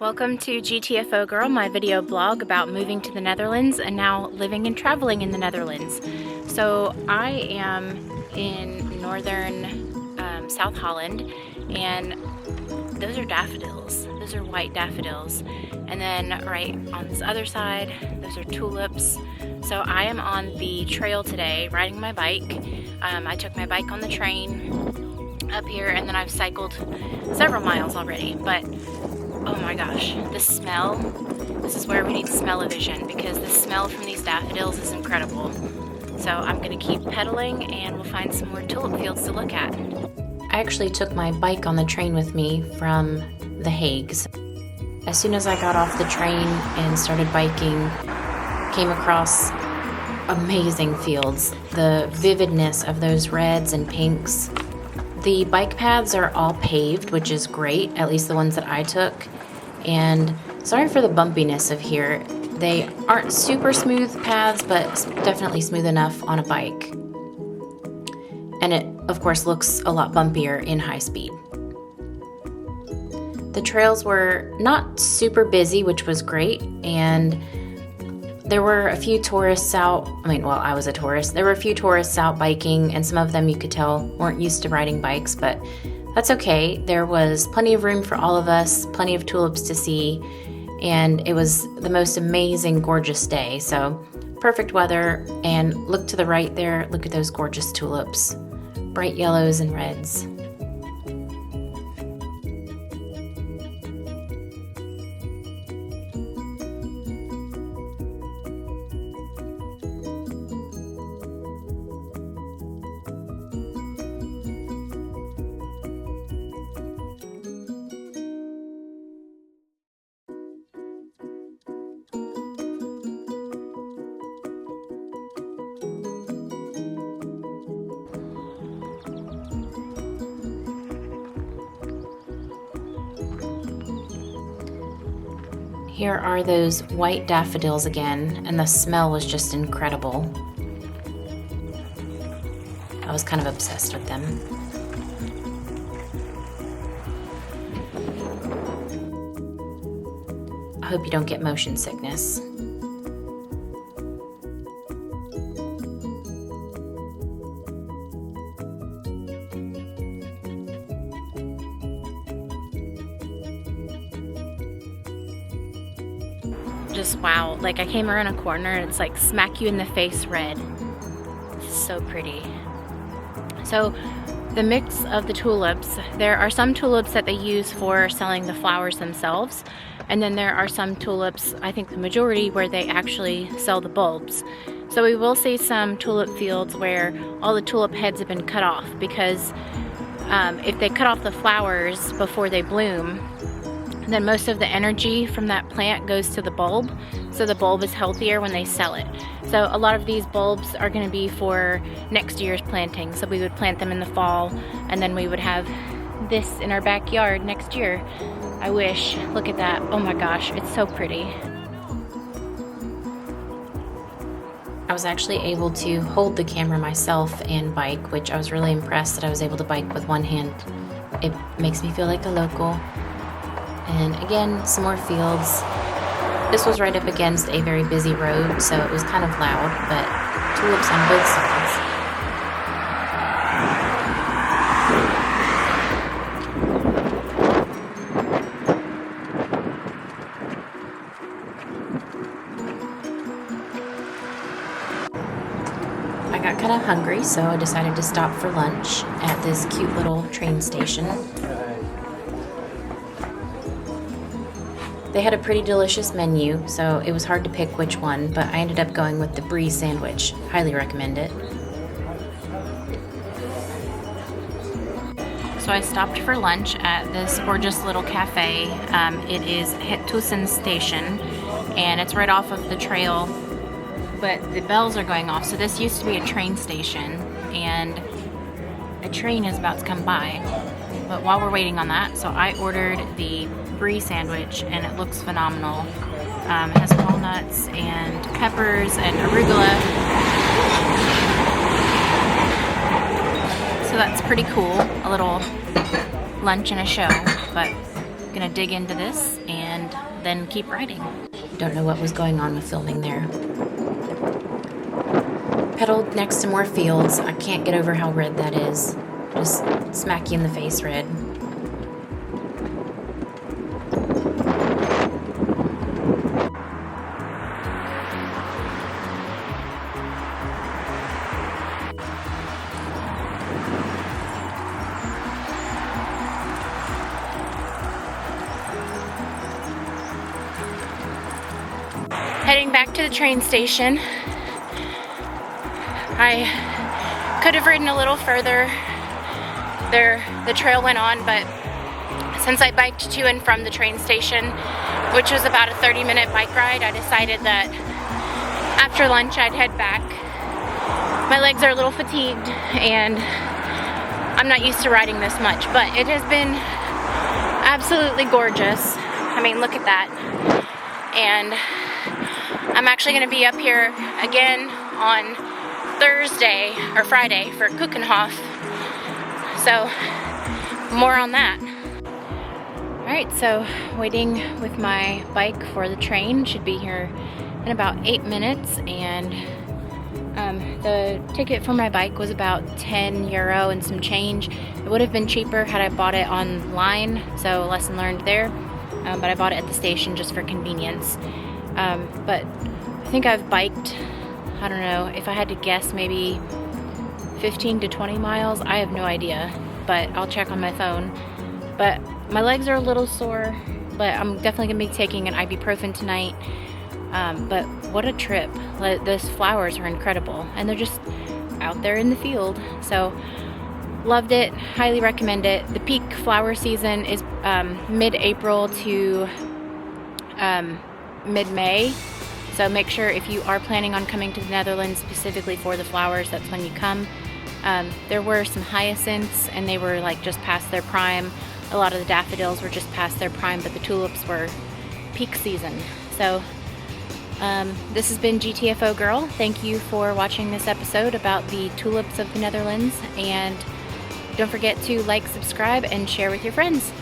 Welcome to GTFO Girl, my video blog about moving to the Netherlands and now living and traveling in the Netherlands. So I am in northern South Holland, and those are daffodils. Those are white daffodils. And then right on this other side, those are tulips. So I am on the trail today, riding my bike. I took my bike on the train up here, and then I've cycled several miles already, but oh my gosh, the smell. This is where we need smell-o-vision, because the smell from these daffodils is incredible. So I'm gonna keep pedaling and we'll find some more tulip fields to look at. I actually took my bike on the train with me from The Hagues. As soon as I got off the train and started biking, came across amazing fields. The vividness of those reds and pinks. The bike paths are all paved, which is great, at least the ones that I took. And sorry for the bumpiness of here. They aren't super smooth paths, but definitely smooth enough on a bike. And it, of course, looks a lot bumpier in high speed. The trails were not super busy, which was great, and there were a few tourists out. I was a tourist. There were a few tourists out biking, and some of them you could tell weren't used to riding bikes, but that's okay. There was plenty of room for all of us, plenty of tulips to see, and it was the most amazing, gorgeous day. So perfect weather, and look to the right there. Look at those gorgeous tulips, bright yellows and reds. Here are those white daffodils again, and the smell was just incredible. I was kind of obsessed with them. I hope you don't get motion sickness. Just wow, like I came around a corner and it's like smack you in the face red. It's so pretty. So the mix of the tulips, there are some tulips that they use for selling the flowers themselves, and then there are some tulips, I think the majority, where they actually sell the bulbs. So we will see some tulip fields where all the tulip heads have been cut off, because if they cut off the flowers before they bloom, then most of the energy from that plant goes to the bulb, so the bulb is healthier when they sell it. So a lot of these bulbs are going to be for next year's planting, so we would plant them in the fall, and then we would have this in our backyard next year. I wish. Look at that. Oh my gosh, it's so pretty. I was actually able to hold the camera myself and bike, which I was really impressed that I was able to bike with one hand. It makes me feel like a local. And again, some more fields. This was right up against a very busy road, so it was kind of loud, but tulips on both sides. I got kind of hungry, so I decided to stop for lunch at this cute little train station. They had a pretty delicious menu, so it was hard to pick which one, but I ended up going with the brie sandwich. Highly recommend it. So I stopped for lunch at this gorgeous little cafe. It is Het Tussen Station, and it's right off of the trail, but the bells are going off. So this used to be a train station, and a train is about to come by. But while we're waiting on that, so I ordered the brie sandwich, and it looks phenomenal. It has walnuts and peppers and arugula. So that's pretty cool. A little lunch and a show, but I'm gonna dig into this and then keep riding. Don't know what was going on with filming there. Pedaled next to more fields. I can't get over how red that is. Just smack you in the face red. Heading back to the train station. I could have ridden a little further. The trail went on, but since I biked to and from the train station, which was about a 30-minute bike ride, I decided that after lunch I'd head back. My legs are a little fatigued and I'm not used to riding this much, but it has been absolutely gorgeous. I mean, look at that. And I'm actually going to be up here again on Thursday or Friday for Keukenhof. So more on that. Alright, so waiting with my bike for the train. Should be here in about 8 minutes, and the ticket for my bike was about €10 and some change. It would have been cheaper had I bought it online, so lesson learned there. But I bought it at the station just for convenience. But I think I've biked, I don't know, if I had to guess, maybe 15 to 20 miles. I have no idea, but I'll check on my phone. But my legs are a little sore, but I'm definitely gonna be taking an ibuprofen tonight. But what a trip. Those flowers are incredible, and they're just out there in the field. So loved it, highly recommend it. The peak flower season is mid-April to mid-May. So make sure if you are planning on coming to the Netherlands specifically for the flowers, that's when you come. There were some hyacinths and they were like just past their prime. A lot of the daffodils were just past their prime, but the tulips were peak season. So this has been GTFO Girl. Thank you for watching this episode about the tulips of the Netherlands, and don't forget to like, subscribe, and share with your friends.